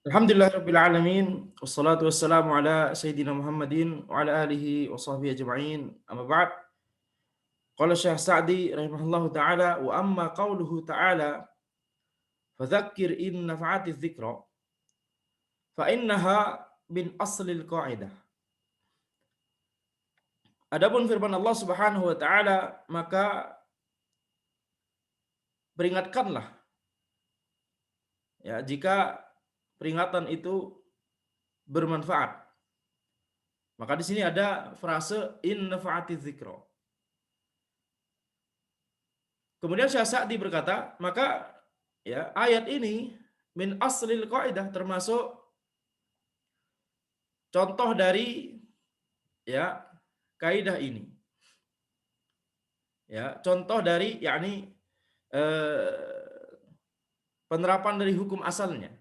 Alhamdulillahirabbil alamin wassalatu wassalamu ala sayyidina Muhammadin wa ala alihi wa sahbihi ajma'in. Amma ba'd. Qala Syekh Sa'di rahimahullahu taala wa amma qauluhu ta'ala fadzakkir in nafa'atiz dzikra fa innaha min aslil qa'idah. Adapun firman Allah Subhanahu wa taala, maka peringatkanlah ya jika peringatan itu bermanfaat. Maka di sini ada frase in nafa'atiz dzikra. Kemudian Syekh Sa'di berkata, maka ya ayat ini min aslil qaidah, termasuk contoh dari ya kaidah ini. Ya, contoh dari yakni penerapan dari hukum asalnya.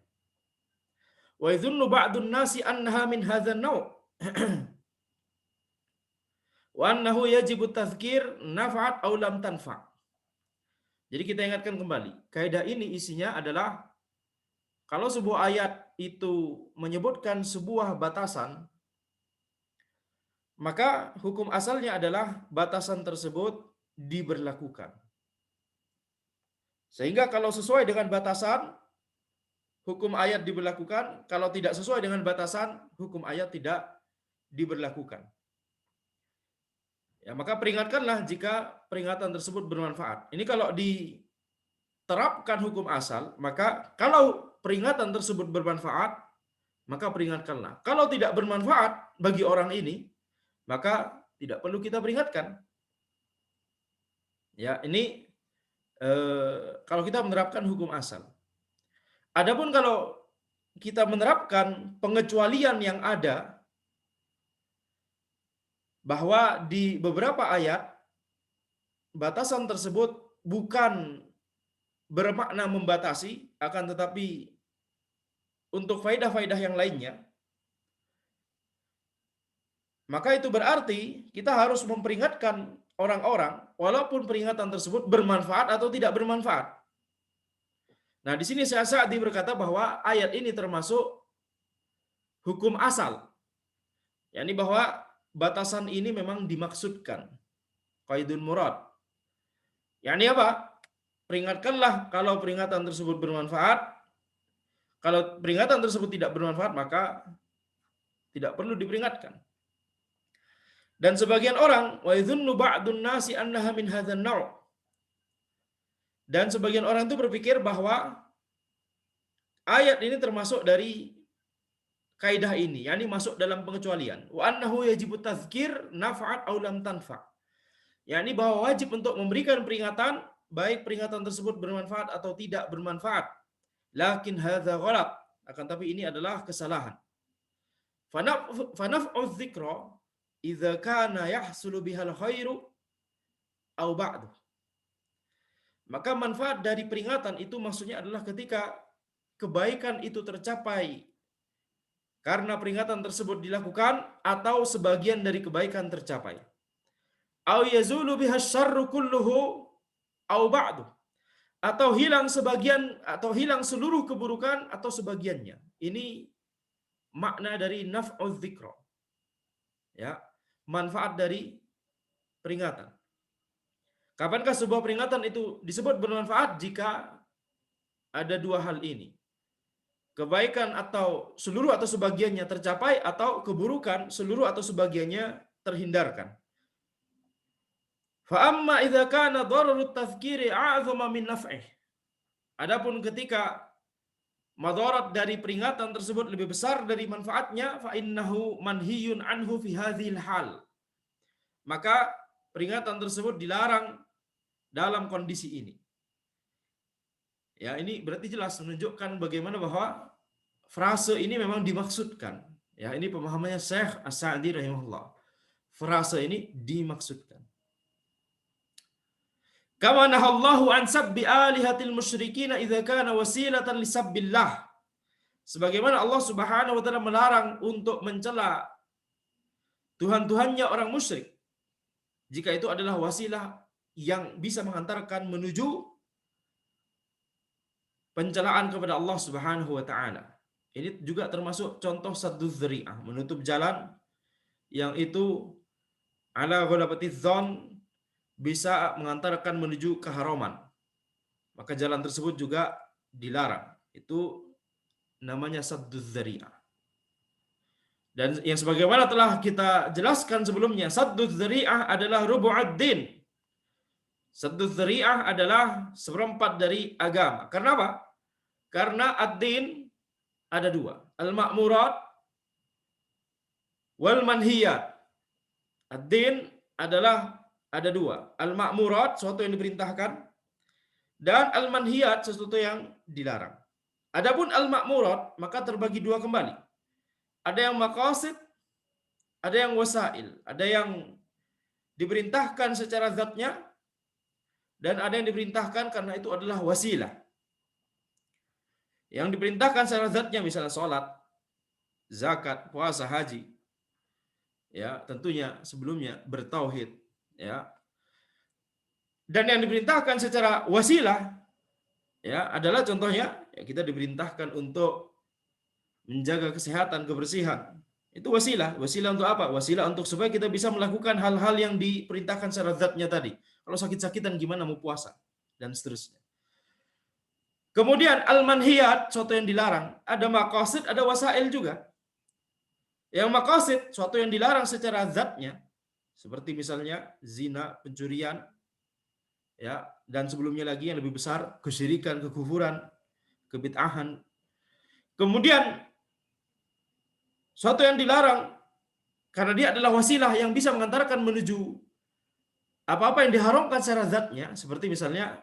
Wa yadhunnu ba'dun nasi annaha min hadzal naw' wa annahu yajibu tadhkir nafa'at aw lam tanfa'. Jadi kita ingatkan kembali, kaidah ini isinya adalah kalau sebuah ayat itu menyebutkan sebuah batasan, maka hukum asalnya adalah batasan tersebut diberlakukan. Sehingga kalau sesuai dengan batasan, hukum ayat diberlakukan. Kalau tidak sesuai dengan batasan, hukum ayat tidak diberlakukan. Ya, maka peringatkanlah jika peringatan tersebut bermanfaat. Ini kalau diterapkan hukum asal, maka kalau peringatan tersebut bermanfaat, maka peringatkanlah. Kalau tidak bermanfaat bagi orang ini, maka tidak perlu kita peringatkan. Ya, ini kalau kita menerapkan hukum asal. Adapun kalau kita menerapkan pengecualian yang ada, bahwa di beberapa ayat batasan tersebut bukan bermakna membatasi, akan tetapi untuk faedah-faedah yang lainnya, maka itu berarti kita harus memperingatkan orang-orang walaupun peringatan tersebut bermanfaat atau tidak bermanfaat. Nah, di sini Syekh Sa'di berkata bahwa ayat ini termasuk hukum asal, yakni bahwa batasan ini memang dimaksudkan, qaidun murad. Yakni apa? Peringatkanlah kalau peringatan tersebut bermanfaat. Kalau peringatan tersebut tidak bermanfaat, maka tidak perlu diperingatkan. Dan sebagian orang, wa yadhunnu ba'dun nasi annaha min hadzal naw'. Dan sebagian orang itu berpikir bahwa ayat ini termasuk dari kaidah ini, yakni masuk dalam pengecualian. Wa annahu yajibu tadzkir nafa'at aw lam tanfa'. Yakni bahwa wajib untuk memberikan peringatan, baik peringatan tersebut bermanfaat atau tidak bermanfaat. Lakin hadza ghalat, akan tapi ini adalah kesalahan. Fanaf'u dzikra idza kana yahsulu bihal khairu aw ba'du. Maka manfaat dari peringatan itu maksudnya adalah ketika kebaikan itu tercapai karena peringatan tersebut dilakukan atau sebagian dari kebaikan tercapai. Aw yazulu bihas syarru kulluhu aw ba'du. Atau hilang sebagian atau hilang seluruh keburukan atau sebagiannya. Ini makna dari naf'uz dzikra. Ya, manfaat dari peringatan. Kapankah sebuah peringatan itu disebut bermanfaat? Jika ada dua hal ini. Kebaikan atau seluruh atau sebagiannya tercapai, atau keburukan seluruh atau sebagiannya terhindarkan. Fa amma idza kana dararut tadhkiri a'zama min naf'ih. Adapun ketika madarat dari peringatan tersebut lebih besar dari manfaatnya, fa innahu manhiyun anhu fi hadhil hal. Maka peringatan tersebut dilarang dalam kondisi ini. Ya, ini berarti jelas menunjukkan bagaimana bahwa frase ini memang dimaksudkan. Ya, ini pemahamannya Syekh As-Sa'di rahimahullah. Frase ini dimaksudkan. Kama nahallahu an sabbi alihatil musyrikin idza kana wasilatan lisabbillah. Sebagaimana Allah Subhanahu wa taala melarang untuk mencela tuhan-tuhannya orang musyrik jika itu adalah wasilah yang bisa mengantarkan menuju pencelaan kepada Allah Subhanahu wa taala. Ini juga termasuk contoh sadduz dzari'ah, menutup jalan yang itu ala ghalabatiz dzan bisa mengantarkan menuju keharaman. Maka jalan tersebut juga dilarang. Itu namanya sadduz dzari'ah. Dan yang sebagaimana telah kita jelaskan sebelumnya, sadduz dzari'ah adalah rubu'ad din. Sadduz dzari'ah adalah seperempat dari agama. Karena apa? Karena ad-din ada dua, al-ma'murat wal manhiyat. Ad-din adalah ada dua, al-ma'murat sesuatu yang diperintahkan dan al-manhiyat sesuatu yang dilarang. Adapun al-ma'murat maka terbagi dua kembali. Ada yang maqasid, ada yang wasail, ada yang diperintahkan secara zatnya dan ada yang diperintahkan karena itu adalah wasilah. Yang diperintahkan secara zatnya misalnya salat, zakat, puasa, haji. Ya, tentunya sebelumnya bertauhid, ya. Dan yang diperintahkan secara wasilah ya adalah contohnya ya kita diperintahkan untuk menjaga kesehatan, kebersihan. Itu wasilah. Wasilah untuk apa? Wasilah untuk supaya kita bisa melakukan hal-hal yang diperintahkan secara zatnya tadi. Kalau sakit-sakitan gimana mau puasa dan seterusnya. Kemudian al-manhiyat, sesuatu yang dilarang, ada maqasid, ada wasail juga. Yang maqasid, sesuatu yang dilarang secara zatnya, seperti misalnya zina, pencurian, ya, dan sebelumnya lagi yang lebih besar, kesyirikan, kekufuran, kebid'ahan. Kemudian sesuatu yang dilarang karena dia adalah wasilah yang bisa mengantarkan menuju apa-apa yang diharamkan secara zatnya, seperti misalnya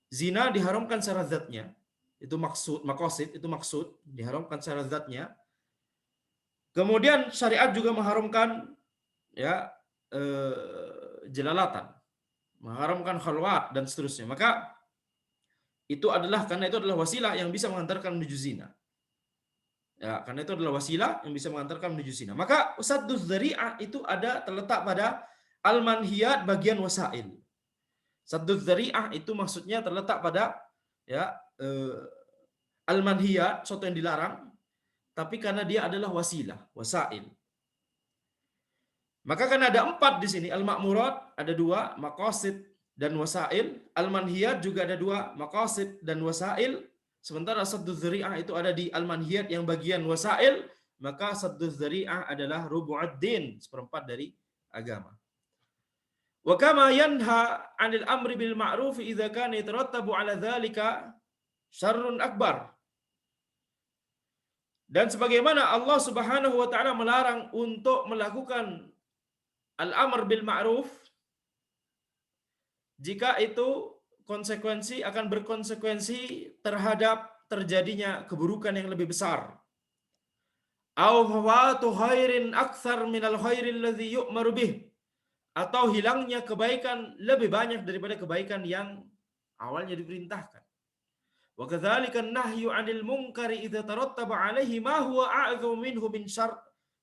zina diharamkan secara zatnya, itu maksud, maqasid itu maksud, diharamkan secara zatnya. Kemudian syariat juga mengharamkan ya jelalatan, mengharamkan khalwat dan seterusnya. Maka itu adalah karena itu adalah wasilah yang bisa mengantarkan menuju zina. Ya, karena itu adalah wasilah yang bisa mengantarkan menuju zina. Maka sadduz dzari'ah itu ada terletak pada al-manhiyat bagian wasail. Sadduz dzari'ah itu maksudnya terletak pada ya al-manhiyat, sesuatu yang dilarang, tapi karena dia adalah wasilah, wasail. Maka kan ada 4 di sini, al-ma'murat ada 2, maqasid dan wasail, al-manhiyat juga ada 2, maqasid dan wasail. Sementara sadduz dzari'ah itu ada di al-manhiyat yang bagian wasail, maka sadduz dzari'ah adalah rubu'ad din, seperempat dari agama. Wa kama yanha 'anil amri bil ma'ruf idza kana yatarattabu 'ala dzalika syarrun akbar. Dan sebagaimana Allah Subhanahu wa taala melarang untuk melakukan al-amr bil ma'ruf jika itu konsekuensi akan berkonsekuensi terhadap terjadinya keburukan yang lebih besar. Au fawatu khairin aktsar minal khairil ladzi yu'maru bih. Atau hilangnya kebaikan lebih banyak daripada kebaikan yang awalnya diperintahkan. Wa kadzalika an-nahyu 'anil munkari idza tarattaba 'alaihi ma huwa a'dzamu minhu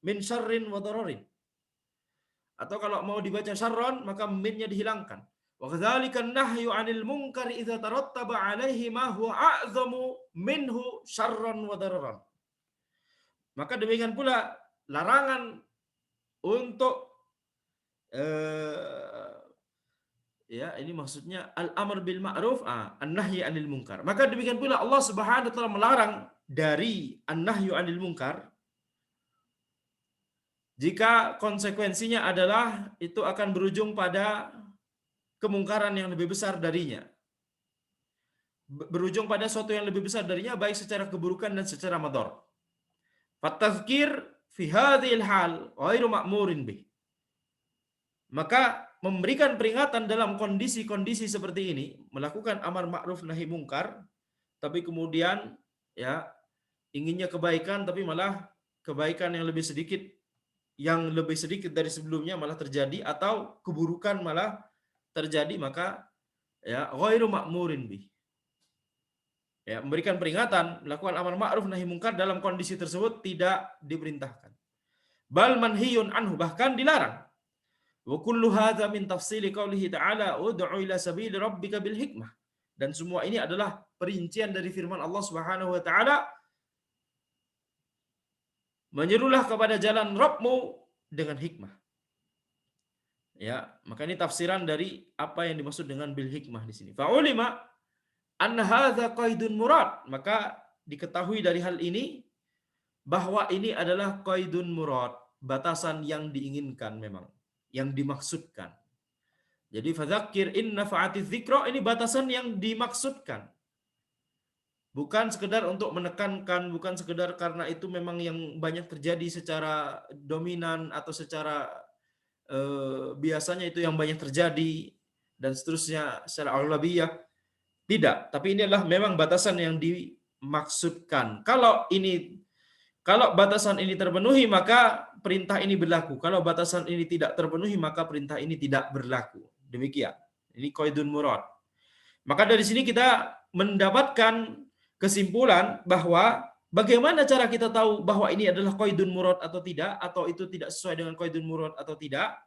min syarrin wa dararin. Atau kalau mau dibaca syarron maka minnya dihilangkan. Wa kadzalika an-nahyu 'anil munkari idza tarattaba 'alaihi ma huwa a'dzamu minhu syarran wa dararan. Maka demikian pula larangan untuk ya ini maksudnya al-amr bil ma'ruf, an-nahyi 'anil munkar. Maka demikian pula Allah Subhanahu wa taala melarang dari an-nahyu 'anil munkar jika konsekuensinya adalah itu akan berujung pada kemungkaran yang lebih besar darinya. Berujung pada sesuatu yang lebih besar darinya baik secara keburukan dan secara madar. Fatazkir fi hadhil hal ghairu ma'murin bih. Maka memberikan peringatan dalam kondisi-kondisi seperti ini, melakukan amar ma'ruf nahi mungkar, tapi kemudian ya inginnya kebaikan tapi malah kebaikan yang lebih sedikit dari sebelumnya malah terjadi, atau keburukan malah terjadi, maka ya ghairu ma'murin bih. Ya, memberikan peringatan, melakukan amar ma'ruf nahi mungkar dalam kondisi tersebut tidak diperintahkan. Bal manhiyun anhu, bahkan dilarang. Wa kullu hadza min tafsili qaulihi ta'ala ud'u ila sabili rabbika bil hikmah. Dan semua ini adalah perincian dari firman Allah Subhanahu wa taala Menyerulah kepada jalan Rabbmu dengan hikmah. Ya, maka ini tafsiran dari apa yang dimaksud dengan bil hikmah di sini. Fa'ulima anna hadza qaidun murad. Maka diketahui dari hal ini bahwa ini adalah qaidun murad, batasan yang diinginkan memang, yang dimaksudkan. Jadi fadzakir in nafa'atiz dzikra, ini batasan yang dimaksudkan. Bukan sekedar untuk menekankan, bukan sekedar karena itu memang yang banyak terjadi secara dominan atau secara biasanya itu yang banyak terjadi dan seterusnya secara aghlabiyah. Tidak, tapi ini adalah memang batasan yang dimaksudkan. Kalau batasan ini terpenuhi maka perintah ini berlaku. Kalau batasan ini tidak terpenuhi maka perintah ini tidak berlaku. Demikian. Ini qaidun murad. Maka dari sini kita mendapatkan kesimpulan bahwa bagaimana cara kita tahu bahwa ini adalah qaidun murad atau tidak, atau itu tidak sesuai dengan qaidun murad atau tidak.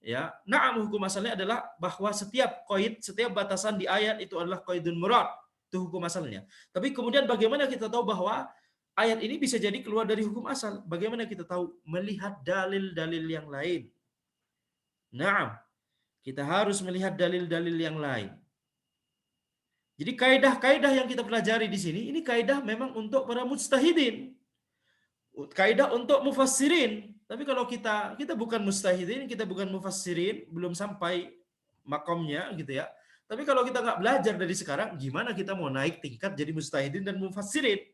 Ya, na'am, hukum asalnya adalah bahwa setiap qaid, setiap batasan di ayat itu adalah qaidun murad. Itu hukum asalnya. Tapi kemudian bagaimana kita tahu bahwa ayat ini bisa jadi keluar dari hukum asal? Bagaimana kita tahu? Melihat dalil-dalil yang lain. Na'am, kita harus melihat dalil-dalil yang lain. Jadi kaidah-kaidah yang kita pelajari di sini, ini kaidah memang untuk para mujtahidin. Kaidah untuk mufassirin. Tapi kalau kita bukan mujtahidin, kita bukan mufassirin, belum sampai makomnya gitu ya. Tapi kalau kita nggak belajar dari sekarang, gimana kita mau naik tingkat jadi mujtahidin dan mufassirin?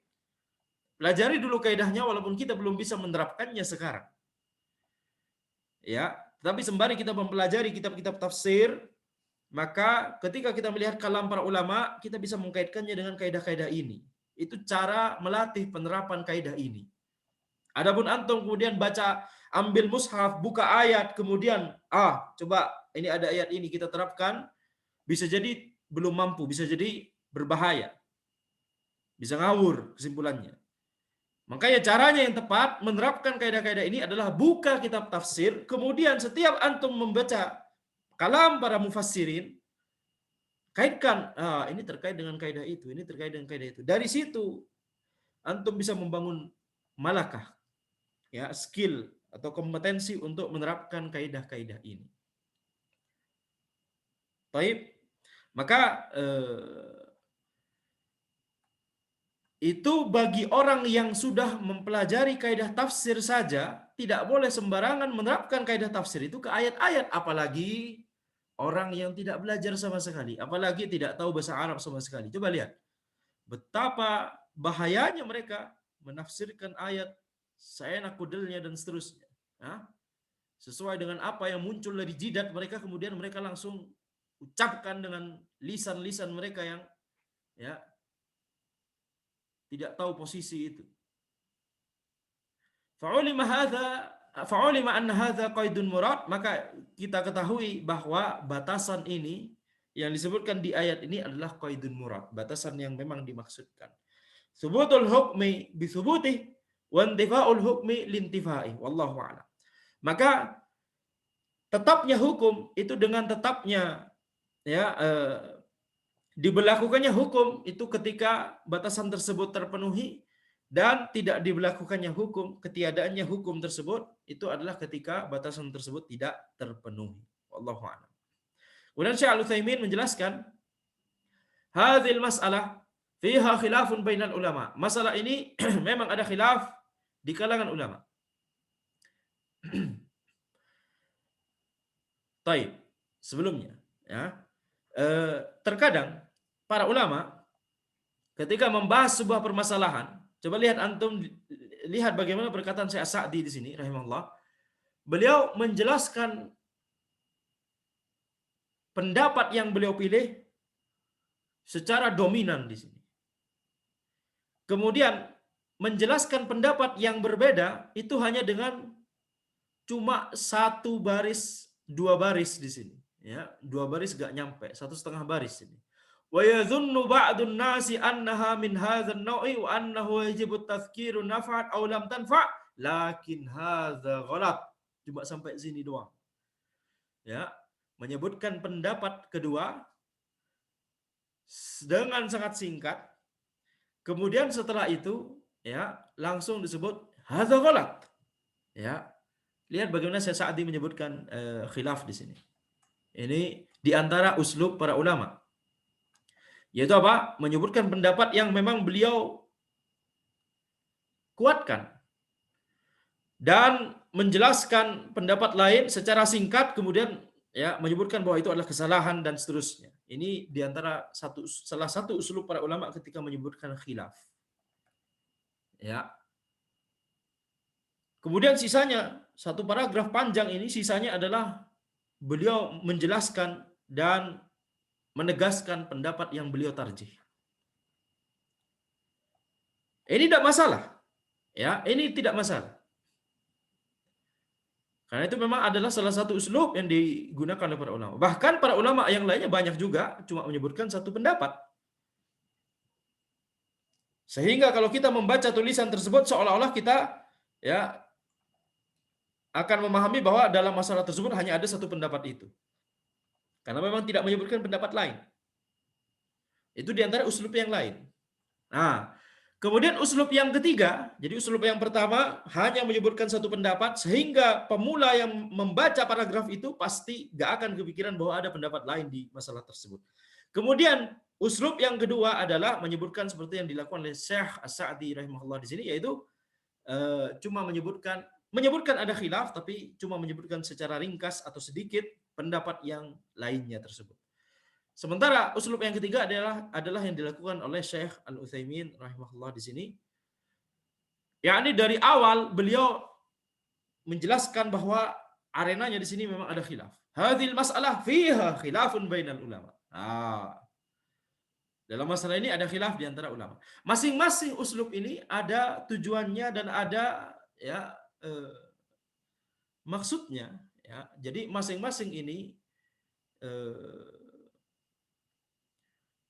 Pelajari dulu kaidahnya walaupun kita belum bisa menerapkannya sekarang. Ya, tapi sembari kita mempelajari kitab-kitab tafsir, maka ketika kita melihat kalam para ulama, kita bisa mengkaitkannya dengan kaidah-kaidah ini. Itu cara melatih penerapan kaidah ini. Adapun antum kemudian baca, ambil mushaf, buka ayat, kemudian coba ini ada ayat ini kita terapkan, bisa jadi belum mampu, bisa jadi berbahaya. Bisa ngawur kesimpulannya. Makanya caranya yang tepat menerapkan kaidah-kaidah ini adalah buka kitab tafsir, kemudian setiap antum membaca kalam para mufassirin, kaitkan, ini terkait dengan kaidah itu, ini terkait dengan kaidah itu. Dari situ antum bisa membangun malakah, ya, skill atau kompetensi untuk menerapkan kaidah-kaidah ini. Baik, maka itu bagi orang yang sudah mempelajari kaidah tafsir saja, tidak boleh sembarangan menerapkan kaidah tafsir itu ke ayat-ayat, apalagi orang yang tidak belajar sama sekali, apalagi tidak tahu bahasa Arab sama sekali. Coba lihat betapa bahayanya mereka menafsirkan ayat seenak kudelnya dan seterusnya. Sesuai dengan apa yang muncul dari jidat mereka, kemudian mereka langsung ucapkan dengan lisan-lisan mereka yang ya tidak tahu posisi itu. Fa'ulima anna hadza qaidun murad, maka kita ketahui bahwa batasan ini yang disebutkan di ayat ini adalah qaidun murad, batasan yang memang dimaksudkan. Subutul hukmi bi subutih wa intifa'ul hukmi lintifai, wallahu a'lam. Maka tetapnya hukum itu dengan tetapnya diberlakukannya hukum itu ketika batasan tersebut terpenuhi, dan tidak diberlakukannya hukum, ketiadaannya hukum tersebut itu adalah ketika batasan tersebut tidak terpenuhi. Wallahu a'lam. Kemudian Syekh Al-Utsaimin menjelaskan, hadhil mas'alah fiha khilafun bainal ulama. Masalah ini memang ada khilaf di kalangan ulama. Taib. Sebelumnya, ya, terkadang para ulama ketika membahas sebuah permasalahan, coba lihat antum, lihat bagaimana perkataan Syekh Sa'di di sini rahimahullah. Beliau menjelaskan pendapat yang beliau pilih secara dominan di sini. Kemudian menjelaskan pendapat yang berbeda itu hanya dengan cuma satu baris, dua baris di sini. Ya, dua baris gak nyampe, 1,5 baris ini. Wa yadhunnu ba'dun nasi annaha min hadzal naw'i wa annahu yajibu tadhkiru naf'at aw lam tanfa', lakin hadza ghalat. Cuma sampai sini doang. Ya, menyebutkan pendapat kedua dengan sangat singkat. Kemudian setelah itu ya langsung disebut hadza ghalat. Ya, lihat bagaimana Syekh Sa'di menyebutkan khilaf di sini. Ini di antara uslub para ulama. Yaitu apa? Menyebutkan pendapat yang memang beliau kuatkan dan menjelaskan pendapat lain secara singkat, kemudian ya menyebutkan bahwa itu adalah kesalahan dan seterusnya. Ini diantara salah satu uslub para ulama ketika menyebutkan khilaf. Ya. Kemudian sisanya satu paragraf panjang ini sisanya adalah beliau menjelaskan dan menegaskan pendapat yang beliau tarjih. Ini tidak masalah. Ya, ini tidak masalah. Karena itu memang adalah salah satu uslub yang digunakan oleh para ulama. Bahkan para ulama yang lainnya banyak juga cuma menyebutkan satu pendapat. Sehingga kalau kita membaca tulisan tersebut seolah-olah kita ya akan memahami bahwa dalam masalah tersebut hanya ada satu pendapat itu. Karena memang tidak menyebutkan pendapat lain. Itu diantara uslub yang lain. Nah, kemudian uslub yang ketiga, jadi uslub yang pertama hanya menyebutkan satu pendapat sehingga pemula yang membaca paragraf itu pasti gak akan kepikiran bahwa ada pendapat lain di masalah tersebut. Kemudian uslub yang kedua adalah menyebutkan seperti yang dilakukan oleh Syekh As-Sa'di rahimahullah di sini, yaitu cuma menyebutkan ada khilaf tapi cuma menyebutkan secara ringkas atau sedikit pendapat yang lainnya tersebut. Sementara uslub yang ketiga adalah yang dilakukan oleh Syekh Al-Utsaimin rahimahullah di sini. Yakni dari awal beliau menjelaskan bahwa arenanya di sini memang ada khilaf. Hadhil mas'alah fiha khilafun bainal ulama. Dalam masalah ini ada khilaf di antara ulama. Masing-masing uslub ini ada tujuannya dan ada ya maksudnya ya. Jadi masing-masing ini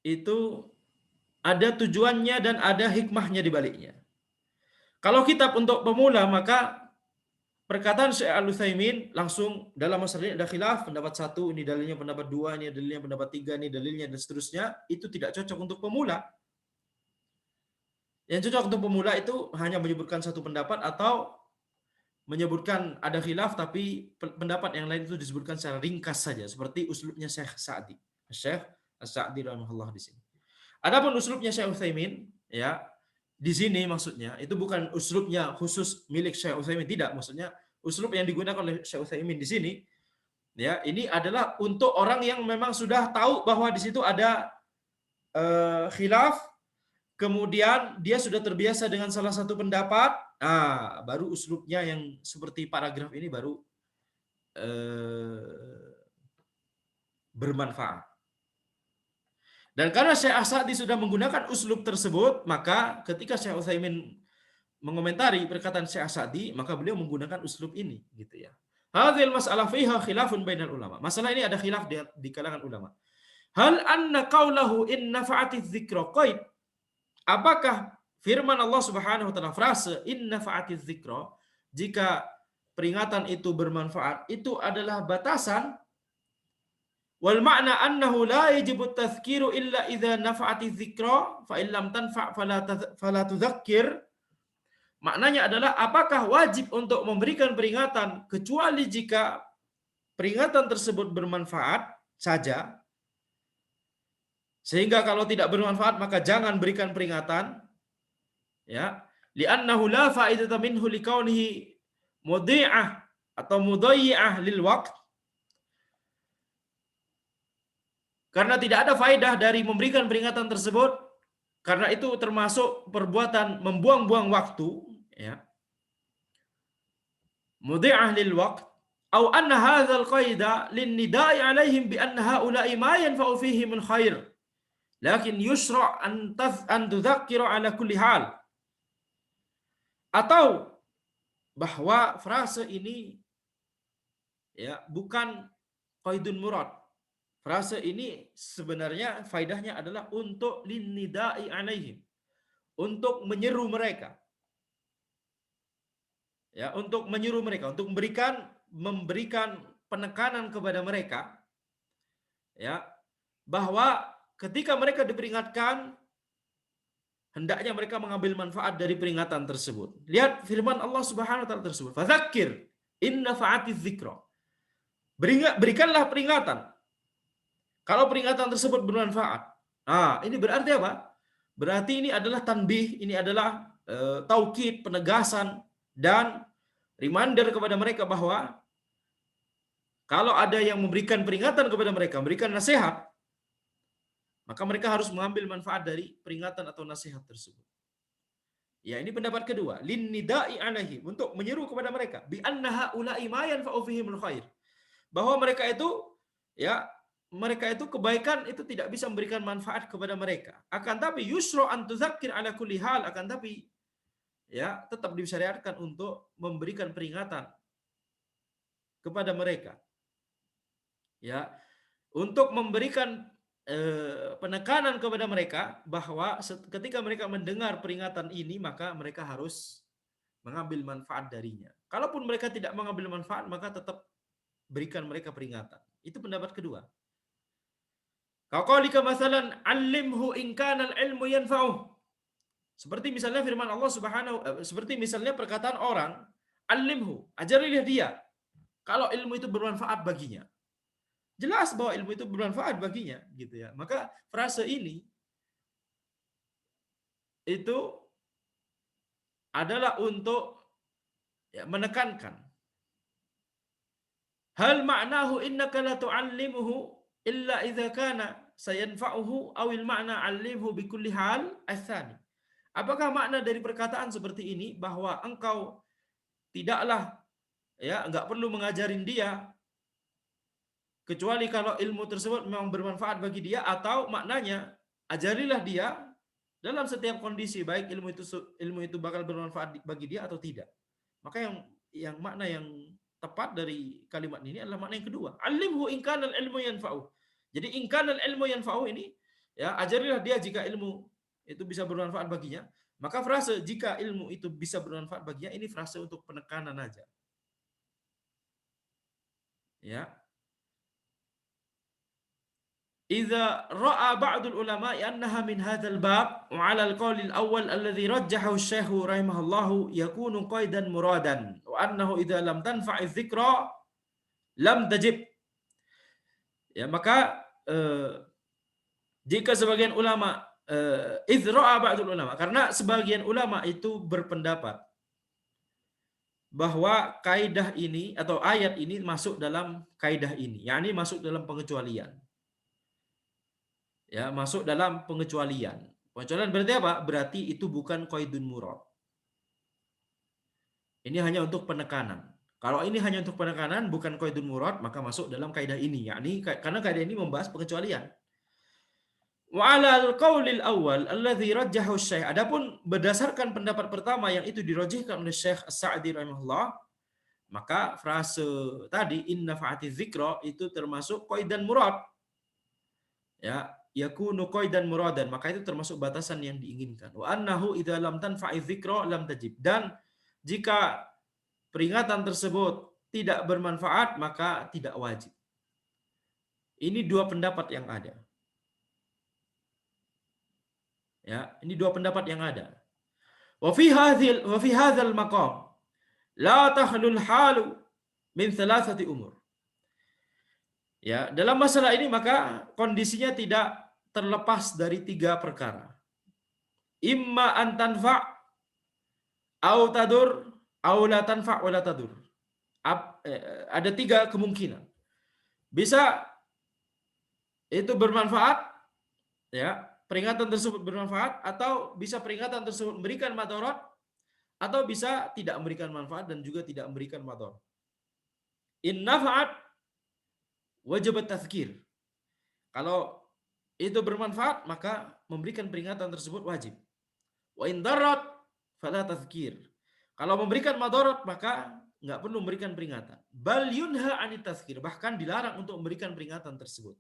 itu ada tujuannya dan ada hikmahnya di baliknya. Kalau kitab untuk pemula, maka perkataan Syekh Al-Utsaimin langsung dalam masalah ini ada khilaf, pendapat satu, ini dalilnya pendapat dua, ini dalilnya pendapat tiga, ini dalilnya dan seterusnya, itu tidak cocok untuk pemula. Yang cocok untuk pemula itu hanya menyebutkan satu pendapat atau menyebutkan ada khilaf tapi pendapat yang lain itu disebutkan secara ringkas saja, seperti uslubnya Syekh Sa'di. Syekh As-Sa'di rahimahullah di sini. Adapun uslubnya Syekh Utsaimin, ya, di sini maksudnya itu bukan uslubnya khusus milik Syekh Utsaimin, tidak, maksudnya uslub yang digunakan oleh Syekh Utsaimin di sini, ya, ini adalah untuk orang yang memang sudah tahu bahwa di situ ada khilaf, kemudian dia sudah terbiasa dengan salah satu pendapat, baru uslubnya yang seperti paragraf ini baru bermanfaat. Dan karena Syekh As-Sa'di sudah menggunakan uslub tersebut, maka ketika Syekh Utsaimin mengomentari perkataan Syekh As-Sa'di, maka beliau menggunakan uslub ini, gitu ya. Hadhil mas'alah fiha khilafun bainal ulama. Masalah ini ada khilaf di kalangan ulama. Hal anna qaulahu in nafa'atiz dzikra qaid. Apakah firman Allah Subhanahu wa taala frase in nafa'atiz dzikra, jika peringatan itu bermanfaat, itu adalah batasan. Wal makna annahu la yajibu tadhkiru illa idza nafa'ati dzikra fa in lam tanfa' fala tudzakkir. Maknanya adalah apakah wajib untuk memberikan peringatan kecuali jika peringatan tersebut bermanfaat saja. Sehingga kalau tidak bermanfaat maka jangan berikan peringatan. Ya, li'annahu la fa'idata minhu likaunihi mudhi'ah atau mudhayyi'ah lil waqt. Karena tidak ada faedah dari memberikan peringatan tersebut, karena itu termasuk perbuatan membuang-buang waktu, ya. Mudhi'ah lil waqt, atau anna hadzal qaida lin nida'i 'alaihim bi anna haula'i ma yanfa'u fihi min khair, lakin yusra' an tudzakkira 'ala kulli hal. Atau bahwa frase ini ya bukan qaidun murad. Frase ini sebenarnya faedahnya adalah untuk linnidai alaihim, untuk menyeru mereka. Ya, untuk menyeru mereka, untuk memberikan penekanan kepada mereka, ya, bahwa ketika mereka diperingatkan hendaknya mereka mengambil manfaat dari peringatan tersebut. Lihat firman Allah Subhanahu wa taala tersebut. Fadzakir in nafa'atiz dzikra. Berikanlah peringatan kalau peringatan tersebut bermanfaat. Nah, ini berarti apa? Berarti ini adalah tanbih, ini adalah taukid, penegasan dan reminder kepada mereka bahwa kalau ada yang memberikan peringatan kepada mereka, memberikan nasihat, maka mereka harus mengambil manfaat dari peringatan atau nasihat tersebut. Ya, ini pendapat kedua. Lin nida'i alaihim, untuk menyeru kepada mereka bi annaha ulai ma yanfa'u fihimul khair. Bahwa mereka itu kebaikan itu tidak bisa memberikan manfaat kepada mereka. Akan tapi yusra an tuzakkir ala kulli hal, akan tapi ya tetap disyariatkan untuk memberikan peringatan kepada mereka. Ya, untuk memberikan penekanan kepada mereka bahwa ketika mereka mendengar peringatan ini maka mereka harus mengambil manfaat darinya. Kalaupun mereka tidak mengambil manfaat maka tetap berikan mereka peringatan. Itu pendapat kedua. Kaqaulika masalan allimhu in kana al-ilmu yanfa'uh. Seperti misalnya firman Allah seperti misalnya perkataan orang, allimhu, ajarilah dia kalau ilmu itu bermanfaat baginya. Jelas bahwa ilmu itu bermanfaat baginya, gitu ya. Maka frase ini itu adalah untuk menekankan. Hal ma'nahu innaka la tu'allimuhu illa idza kana sayanfa'uhu awil ma'na 'allimhu bi kulli hal ats-tsani. Apakah makna dari perkataan seperti ini bahwa engkau tidaklah enggak perlu mengajarin dia kecuali kalau ilmu tersebut memang bermanfaat bagi dia, atau maknanya ajarilah dia dalam setiap kondisi baik ilmu itu bakal bermanfaat bagi dia atau tidak. Maka yang makna yang tepat dari kalimat ini adalah makna yang kedua. Alimhu in kana al-ilmu yanfa'u. Jadi in kana al-ilmu yanfa'u ini ajarilah dia jika ilmu itu bisa bermanfaat baginya. Maka frase jika ilmu itu bisa bermanfaat baginya ini frase untuk penekanan aja. Ya. Idza ra'a ba'dul ulama annaha min hadzal bab wa 'ala al-qawl al-awwal alladhi rajjahahu asy-syekh rahimahullahu yakunu qaidan muradan wa annahu idza lam tanfa'i dzikra lam tajib. Ya, maka jika sebagian ulama idza ra'a ba'dul ulama, karena sebagian ulama itu berpendapat bahwa kaidah ini atau ayat ini masuk dalam kaidah ini, yakni masuk dalam pengecualian. Ya, masuk dalam pengecualian. Pengecualian berarti apa? Berarti itu bukan qaidun murad. Ini hanya untuk penekanan. Kalau ini hanya untuk penekanan, bukan qaidun murad, maka masuk dalam kaidah ini, yakni karena kaidah ini membahas pengecualian. Wa 'alal qaulil awwal alladzi rajjahu asy-syekh. Adapun berdasarkan pendapat pertama yang itu dirajihkan oleh Syekh As-Sa'di rahimahullah, maka frase tadi inna fa'ati dzikra itu termasuk qaidan murad. Ya, yakunu qaidan muradan, maka itu termasuk batasan yang diinginkan. Wa annahu idza lam tanfa'i dzikra lam tajib. Dan jika peringatan tersebut tidak bermanfaat maka tidak wajib. Ini dua pendapat yang ada. Ya, ini dua pendapat yang ada. Wa fi hadzal maqam la tahlul halu min thalathati umur. Ya, dalam masalah ini maka kondisinya tidak terlepas dari tiga perkara. Imma an tanfa' au tadur au la tanfa' wa la tadur. Ada tiga kemungkinan. Bisa itu bermanfaat, ya, peringatan tersebut bermanfaat, atau bisa peringatan tersebut memberikan madarat, atau bisa tidak memberikan manfaat dan juga tidak memberikan madarat. In nafa'at wajib tazkir. Kalau itu bermanfaat maka memberikan peringatan tersebut wajib. Wa in darat fala tazkir. Kalau memberikan madarat maka enggak perlu memberikan peringatan. Bal yunha anit tazkir, bahkan dilarang untuk memberikan peringatan tersebut.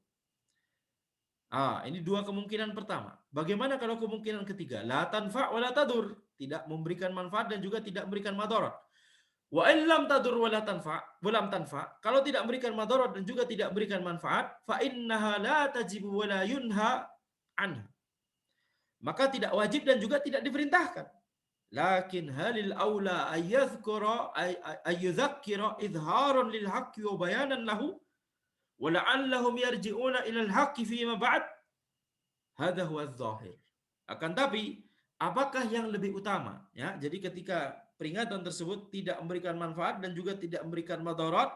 Ini dua kemungkinan pertama. Bagaimana kalau kemungkinan ketiga? La tanfa' wa la tadur, tidak memberikan manfaat dan juga tidak memberikan madarat. Wa in lam tadur wa la tanfa', wa lam tanfa', kalau tidak memberikan madarat dan juga tidak memberikan manfaat, fa innaha la tajibu wa la yunha anha. maka tidak wajib dan juga tidak diperintahkan. Lakin halil aula ayyudzakkira idharan lil haqqi wa bayanan lahu wa la'allahum yarji'una ila al haqqi fima ba'd. Hadza huwa adh-dhahir. Akan tapi apakah yang lebih utama? Ya, jadi ketika peringatan tersebut tidak memberikan manfaat dan juga tidak memberikan madarat,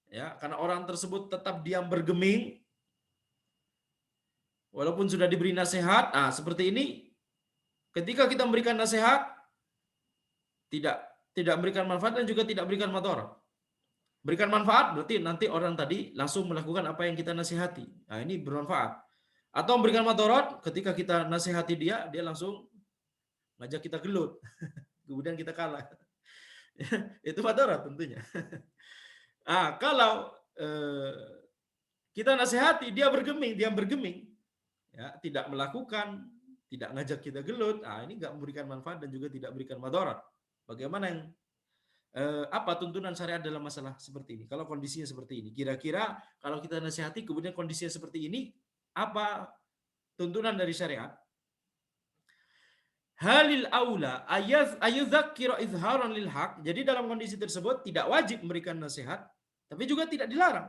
ya, karena orang tersebut tetap diam bergeming walaupun sudah diberi nasihat. Nah, seperti ini, ketika kita memberikan nasihat tidak memberikan manfaat dan juga tidak memberikan madarat. Berikan manfaat berarti nanti orang tadi langsung melakukan apa yang kita nasihati. Nah, ini bermanfaat. Atau memberikan madarat, ketika kita nasihati dia langsung ngajak kita gelut. Kemudian kita kalah. Itu madarat tentunya. Kalau kita nasihati, dia diam bergeming, ya, tidak melakukan, tidak ngajak kita gelut, ini nggak memberikan manfaat dan juga tidak memberikan madarat. Bagaimana yang apa tuntunan syariat dalam masalah seperti ini? Kalau kondisinya seperti ini, kira-kira kalau kita nasihati kemudian kondisinya seperti ini, apa tuntunan dari syariat? Halil aula ayyudzakkira izharan lil haq. Jadi dalam kondisi tersebut tidak wajib memberikan nasihat, tapi juga tidak dilarang.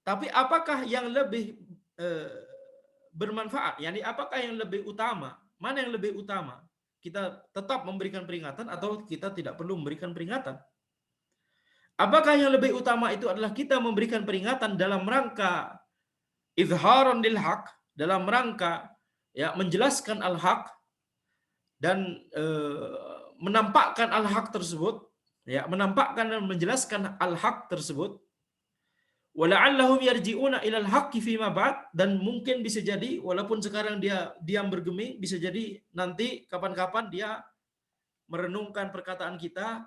Tapi apakah yang lebih bermanfaat? Yani apakah yang lebih utama? Mana yang lebih utama? Kita tetap memberikan peringatan atau kita tidak perlu memberikan peringatan? Apakah yang lebih utama itu adalah kita memberikan peringatan dalam rangka izharan lil haq, dalam rangka ya menjelaskan al-haq dan menampakkan al-haq tersebut, ya, menampakkan dan menjelaskan al-haq tersebut, wala'allahum yarji'una ilal haqqi fima ba'd, dan mungkin bisa jadi walaupun sekarang dia diam bergeming, bisa jadi nanti kapan-kapan dia merenungkan perkataan kita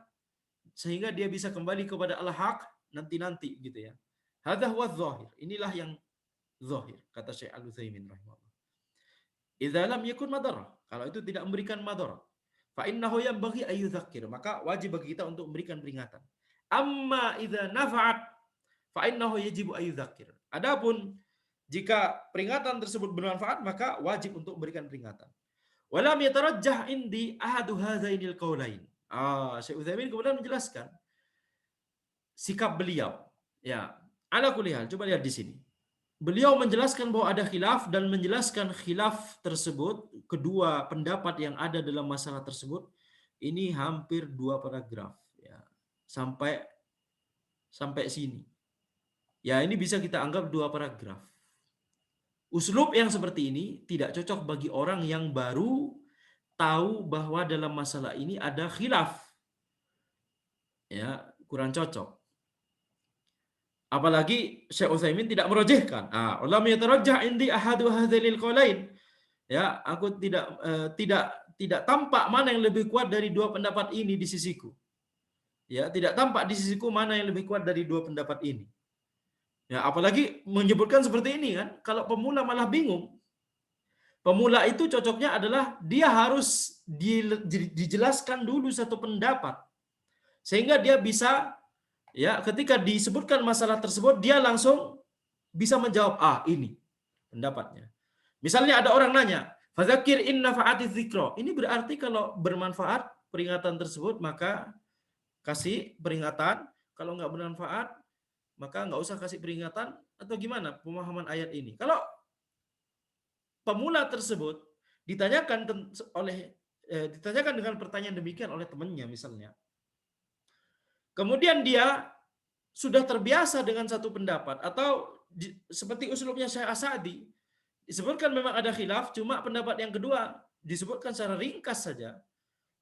sehingga dia bisa kembali kepada al-haq nanti-nanti gitu ya. Hadza huwa dzahir. Inilah yang zahir kata Syekh Al-Utsaimin rahimahullah. Idza lam yakun madarah, kalau itu tidak memberikan madarah, fa innahu yanbaghi ayyudzakkir, maka wajib bagi kita untuk memberikan peringatan. Amma idza nafa'at fa innahu yajibu ayyudzakkir. Adapun jika peringatan tersebut bermanfaat, maka wajib untuk memberikan peringatan. Walam yatarajjah indi ahadu hadzainil qaulain. Syekh Utsaimin kemudian menjelaskan sikap beliau. Ya, ala kulli hal, coba lihat di sini. Beliau menjelaskan bahwa ada khilaf dan menjelaskan khilaf tersebut, kedua pendapat yang ada dalam masalah tersebut, ini hampir 2 paragraf ya. Sampai sini. Ya, ini bisa kita anggap 2 paragraf. Uslub yang seperti ini tidak cocok bagi orang yang baru tahu bahwa dalam masalah ini ada khilaf. Ya, kurang cocok. Apalagi Syekh Utsaimin tidak merojehkan. Ulam yatarajjah indi ahadu hadzalil qaulain. Ya, aku tidak tampak mana yang lebih kuat dari 2 pendapat ini di sisiku. Ya, tidak tampak di sisiku mana yang lebih kuat dari 2 pendapat ini. Ya, apalagi menyebutkan seperti ini kan, kalau pemula malah bingung. Pemula itu cocoknya adalah dia harus dijelaskan dulu satu pendapat. Sehingga dia bisa, ya, ketika disebutkan masalah tersebut dia langsung bisa menjawab, ini pendapatnya. Misalnya ada orang nanya, fadzakir in nafa'atiz dzikra. Ini berarti kalau bermanfaat peringatan tersebut maka kasih peringatan, kalau nggak bermanfaat maka nggak usah kasih peringatan, atau gimana pemahaman ayat ini? Kalau pemula tersebut ditanyakan dengan pertanyaan demikian oleh temannya misalnya, kemudian dia sudah terbiasa dengan satu pendapat, atau seperti usulnya Syekh As-Sa'di, disebutkan memang ada khilaf, cuma pendapat yang kedua disebutkan secara ringkas saja.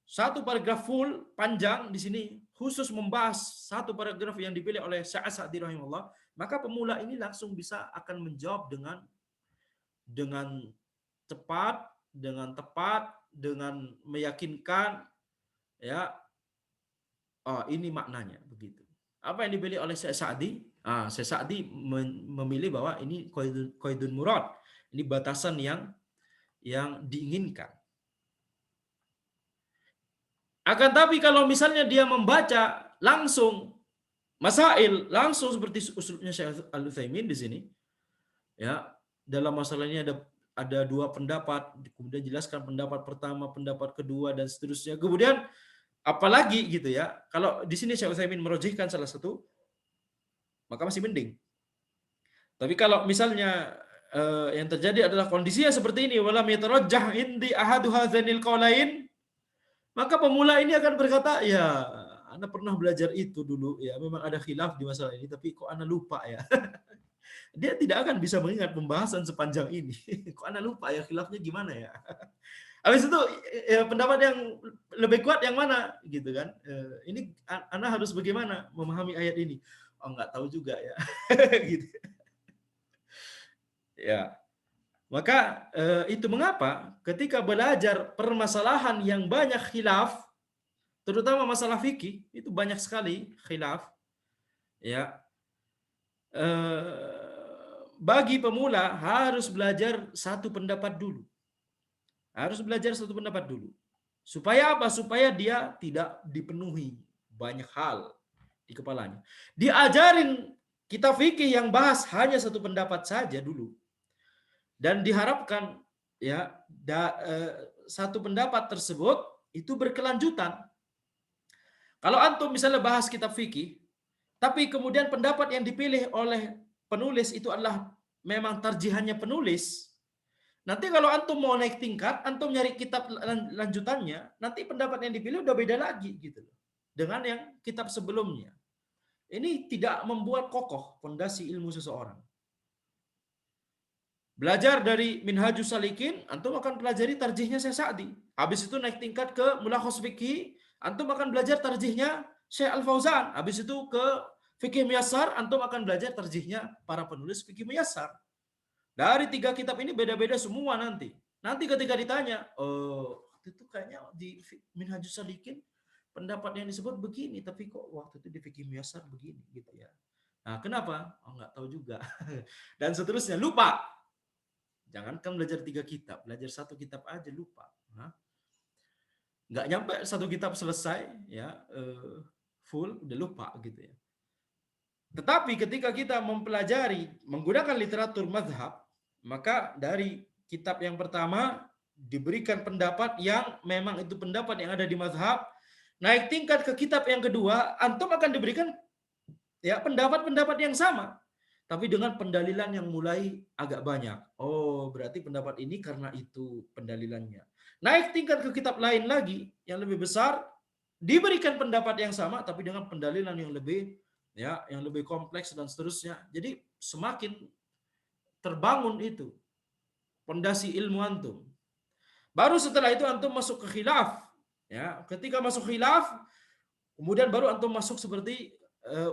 1 paragraf full panjang di sini khusus membahas 1 paragraf yang dipilih oleh Syekh As-Sa'di rahimahullah, maka pemula ini langsung bisa akan menjawab dengan cepat, dengan tepat, dengan meyakinkan, ya. Ini maknanya begitu. Apa yang dipilih oleh Syekh Sa'di? Syekh Sa'di memilih bahwa ini qaidun murad. Ini batasan yang diinginkan. Akan tapi kalau misalnya dia membaca langsung masail langsung seperti usulnya Syekh Al-Utsaimin di sini, ya, dalam masalah ini ada dua pendapat, kemudian jelaskan pendapat pertama, pendapat kedua dan seterusnya. Kemudian apalagi gitu ya, kalau di sini Syekh Utsaimin merojihkan salah satu, maka masih mending. Tapi kalau misalnya yang terjadi adalah kondisinya seperti ini, walam yatarajjah indi ahadu hadzanil qaulain, maka pemula ini akan berkata, ya, Anda pernah belajar itu dulu, ya, memang ada khilaf di masalah ini, tapi kok Anda lupa ya. Dia tidak akan bisa mengingat pembahasan sepanjang ini. Kok Anda lupa ya khilafnya gimana ya? Habis itu pendapat yang lebih kuat yang mana gitu kan? Ini Anda harus bagaimana memahami ayat ini? Oh, nggak tahu juga ya. Gitu. Ya. Maka itu mengapa ketika belajar permasalahan yang banyak khilaf, terutama masalah fikih, itu banyak sekali khilaf, ya. Bagi pemula harus belajar satu pendapat dulu. Harus belajar satu pendapat dulu. Supaya apa? Supaya dia tidak dipenuhi banyak hal di kepalanya. Diajarin kitab fikih yang bahas hanya satu pendapat saja dulu. Dan diharapkan ya satu pendapat tersebut itu berkelanjutan. Kalau antum misalnya bahas kitab fikih, tapi kemudian pendapat yang dipilih oleh penulis itu adalah memang tarjihannya penulis, nanti kalau antum mau naik tingkat, antum nyari kitab lanjutannya, nanti pendapat yang dipilih udah beda lagi gitu loh dengan yang kitab sebelumnya. Ini tidak membuat kokoh fondasi ilmu seseorang. Belajar dari Minhajus Salikin, antum akan pelajari tarjihnya Syekh Sa'di. Habis itu naik tingkat ke Mulakhas Fikih, antum akan belajar tarjihnya Syekh Al-Fauzan. Habis itu ke Fikih Muyassar, antum akan belajar tarjihnya para penulis Fikih Muyassar. Dari 3 kitab ini beda-beda semua nanti. Nanti ketika ditanya, oh, itu kayaknya di Minhajus Salikin pendapat yang disebut begini, tapi kok waktu itu di Fikih Muyassar begini gitu ya. Nah, kenapa? Oh, nggak tahu juga. Dan seterusnya, lupa. Jangankan belajar 3 kitab, belajar 1 kitab aja lupa. Nggak nyampe 1 kitab selesai, ya full, udah lupa gitu ya. Tetapi ketika kita mempelajari menggunakan literatur mazhab, maka dari kitab yang pertama diberikan pendapat yang memang itu pendapat yang ada di mazhab, naik tingkat ke kitab yang kedua, antum akan diberikan ya pendapat-pendapat yang sama, tapi dengan pendalilan yang mulai agak banyak. Oh, berarti pendapat ini karena itu pendalilannya. Naik tingkat ke kitab lain lagi yang lebih besar, diberikan pendapat yang sama tapi dengan pendalilan yang lebih ya, yang lebih kompleks dan seterusnya. Jadi semakin terbangun itu pondasi ilmu antum. Baru setelah itu antum masuk ke khilaf. Ya, ketika masuk khilaf, kemudian baru antum masuk seperti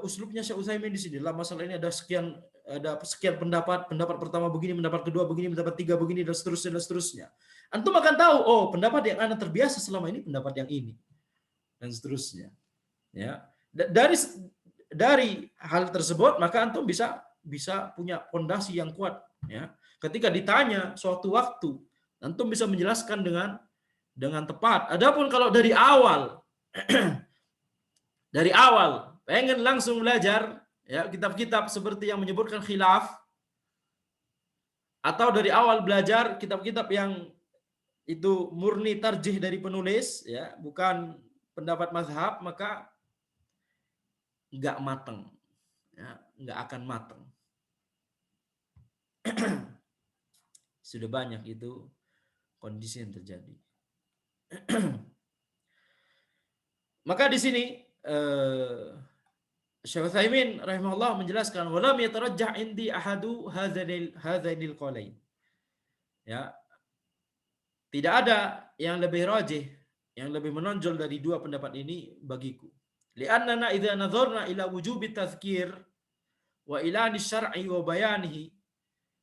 uslubnya Syekh Utsaimin di sini. Dalam masalah ini ada sekian pendapat, pendapat pertama begini, pendapat kedua begini, pendapat tiga begini dan seterusnya dan seterusnya. Antum akan tahu, oh, pendapat yang Anda terbiasa selama ini pendapat yang ini dan seterusnya. Ya. Dari hal tersebut maka antum bisa punya pondasi yang kuat ya. Ketika ditanya suatu waktu, antum bisa menjelaskan dengan tepat. Adapun kalau dari awal dari awal pengen langsung belajar ya kitab-kitab seperti yang menyebutkan khilaf, atau dari awal belajar kitab-kitab yang itu murni tarjih dari penulis ya, bukan pendapat mazhab, maka nggak mateng ya, nggak akan mateng. Sudah banyak itu kondisi yang terjadi. Maka di sini Syekh Utsaimin rahimahullah menjelaskan walam yatarajjah indi ahadu hadzanil qaulain. Ya. Tidak ada yang lebih rajih, yang lebih menonjol dari 2 pendapat ini bagiku. Li'annana idza nadharna ila wujubi tazkir wa ilani syar'i wa bayanihi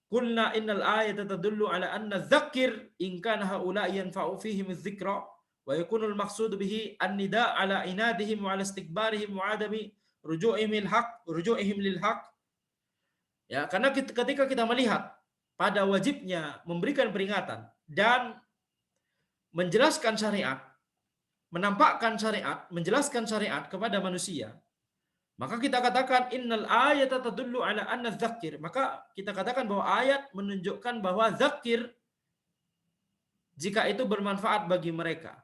qulna innal ayata tadullu ala anna dzakir in kana haula yanfa'u fihim adh-dhikra wa yakunu al-maqsud bihi an-nida' ala inadihim wa ala istikbarihim wa adami ruju'ihim lil haq. Ya, karena ketika kita melihat pada wajibnya memberikan peringatan dan menjelaskan syariat, menampakkan syariat, menjelaskan syariat kepada manusia, maka kita katakan innal ayata tadullu ala anna dzakir. Maka kita katakan bahwa ayat menunjukkan bahwa zakir jika itu bermanfaat bagi mereka.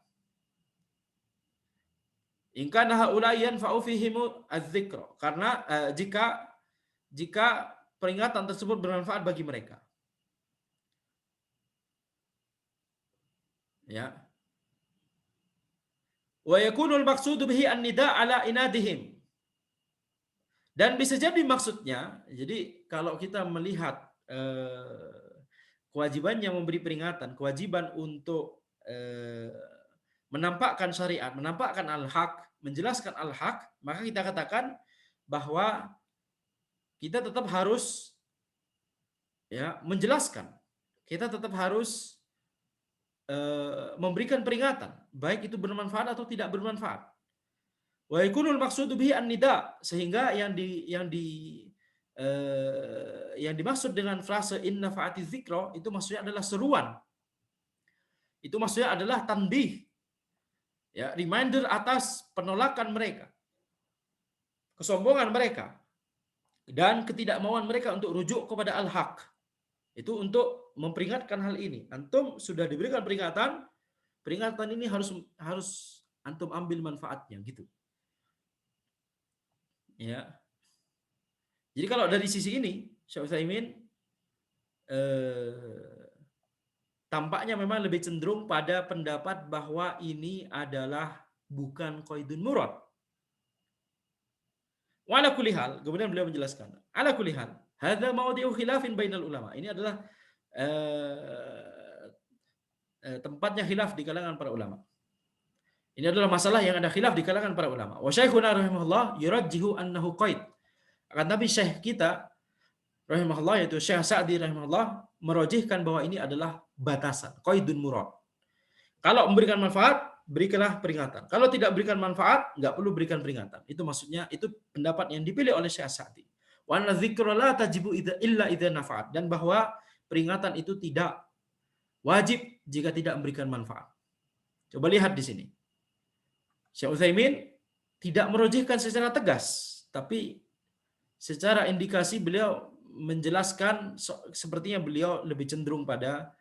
In kana haula'i yanfa'u fihimu adz-dzikra. Karena jika peringatan tersebut bermanfaat bagi mereka. Ya. Wa yakunul maqsudu bihi an-nida' ala inadihim. Dan bisa jadi maksudnya, jadi kalau kita melihat kewajibannya memberi peringatan, kewajiban untuk menampakkan syariat, menampakkan al-haq, menjelaskan al-haq, maka kita katakan bahwa kita tetap harus ya menjelaskan. Kita tetap harus memberikan peringatan, baik itu bermanfaat atau tidak bermanfaat. Wa yakunul maqsudu bihi an-nida, sehingga yang dimaksud dengan frase inna fa'ati dzikra itu maksudnya adalah seruan. Itu maksudnya adalah tanbih. Ya, reminder atas penolakan mereka, kesombongan mereka, dan ketidakmauan mereka untuk rujuk kepada al-haq. Itu untuk memperingatkan hal ini. Antum sudah diberikan peringatan, peringatan ini harus antum ambil manfaatnya gitu. Ya. Jadi kalau dari sisi ini, Syekh Utsaimin tampaknya memang lebih cenderung pada pendapat bahwa ini adalah bukan qaidun murad. Wa ala kulli hal, kemudian beliau menjelaskan, ala kulli hal, hadza mawdi'u khilafin bainal ulama. Ini adalah tempatnya khilaf di kalangan para ulama. Ini adalah masalah yang ada khilaf di kalangan para ulama. Wa syekhuna rahimahullah yurajjihu annahu qaid. Akan tapi syekh kita rahimahullah, yaitu Syekh Sa'di rahimahullah, merojihkan bahwa ini adalah batasan, qaidun murad. Kalau memberikan manfaat, berikanlah peringatan. Kalau tidak berikan manfaat, enggak perlu berikan peringatan. Itu maksudnya, itu pendapat yang dipilih oleh Syekh Sa'di. Wa anna dzikra la tajibu illa idza nafa'at, dan bahwa peringatan itu tidak wajib jika tidak memberikan manfaat. Coba lihat di sini. Syekh Utsaimin tidak merojihkan secara tegas, tapi secara indikasi beliau menjelaskan sepertinya beliau lebih cenderung pada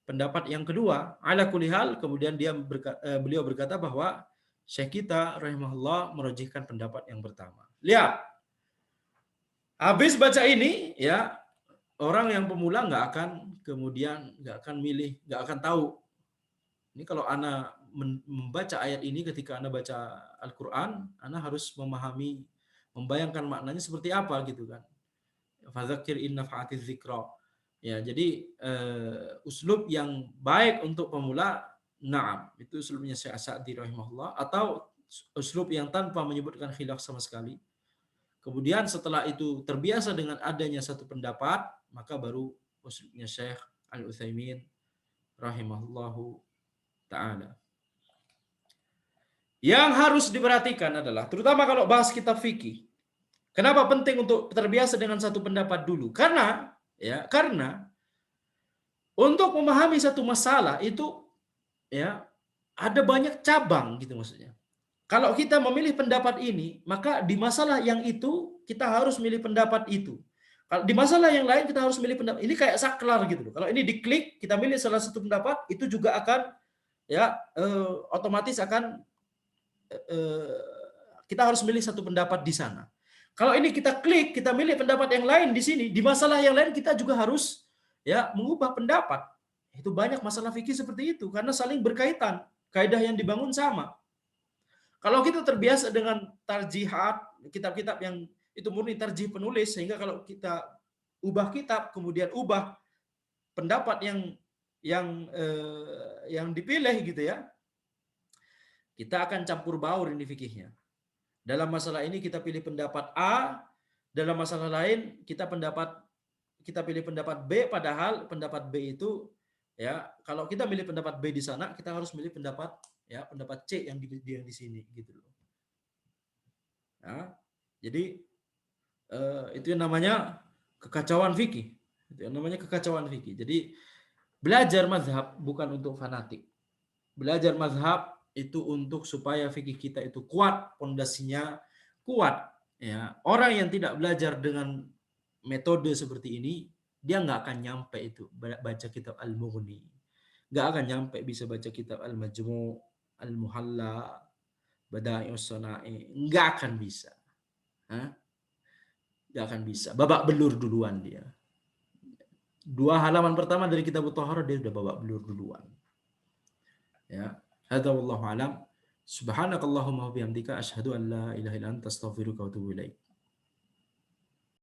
pendapat yang kedua. Ala kulli hal, kemudian beliau berkata bahwa Syekh kita rahimahullah merojihkan pendapat yang pertama. Lihat. Habis baca ini ya, orang yang pemula nggak akan milih, nggak akan tahu. Ini kalau ana membaca ayat ini ketika ana baca Al-Qur'an, ana harus membayangkan maknanya seperti apa gitu kan. Fadzakir in nafa'atiz dzikra. Ya, jadi uslub yang baik untuk pemula, na'am, itu uslubnya Syekh Sa'di rahimahullah, atau uslub yang tanpa menyebutkan khilaf sama sekali. Kemudian setelah itu terbiasa dengan adanya satu pendapat, maka baru uslubnya Syekh Al-Utsaimin rahimahullahu ta'ala. Yang harus diperhatikan adalah, terutama kalau bahas kitab fikih, kenapa penting untuk terbiasa dengan satu pendapat dulu? Karena untuk memahami satu masalah itu ya ada banyak cabang gitu maksudnya. Kalau kita memilih pendapat ini, maka di masalah yang itu kita harus milih pendapat itu. Kalau di masalah yang lain kita harus milih pendapat. Ini kayak saklar gitu loh. Kalau ini diklik, kita milih salah satu pendapat, itu juga akan otomatis akan kita harus milih satu pendapat di sana. Kalau ini kita klik, kita milih pendapat yang lain di sini, di masalah yang lain kita juga harus mengubah pendapat. Itu banyak masalah fikih seperti itu karena saling berkaitan, kaidah yang dibangun sama. Kalau kita terbiasa dengan tarjihat, kitab-kitab yang itu murni tarjih penulis, sehingga kalau kita ubah kitab, kemudian ubah pendapat yang dipilih gitu ya, kita akan campur baur ini fikihnya. Dalam masalah ini kita pilih pendapat A, dalam masalah lain kita pilih pendapat B, padahal pendapat B itu kalau kita milih pendapat B di sana, kita harus milih pendapat C yang di sini gitu loh. Ya, jadi itu yang namanya kekacauan fikih. Itu yang namanya kekacauan fikih. Jadi belajar mazhab bukan untuk fanatik. Belajar mazhab itu untuk supaya fikih kita itu kuat, pondasinya kuat. Ya, orang yang tidak belajar dengan metode seperti ini, dia nggak akan nyampe itu baca kitab Al-Mughni. nggak akan nyampe bisa baca kitab Al-Majmu', Al-Muhalla, Bada'ius Shana'i, nggak akan bisa. Hah? Nggak akan bisa. Babak belur duluan dia. 2 halaman pertama dari kitab Thaharah dia udah babak belur duluan. Ya. Hadza wallahu alam. Subhanakallahumma wa bihamdika asyhadu an la ilaha illa anta astaghfiruka wa atubu ilaik.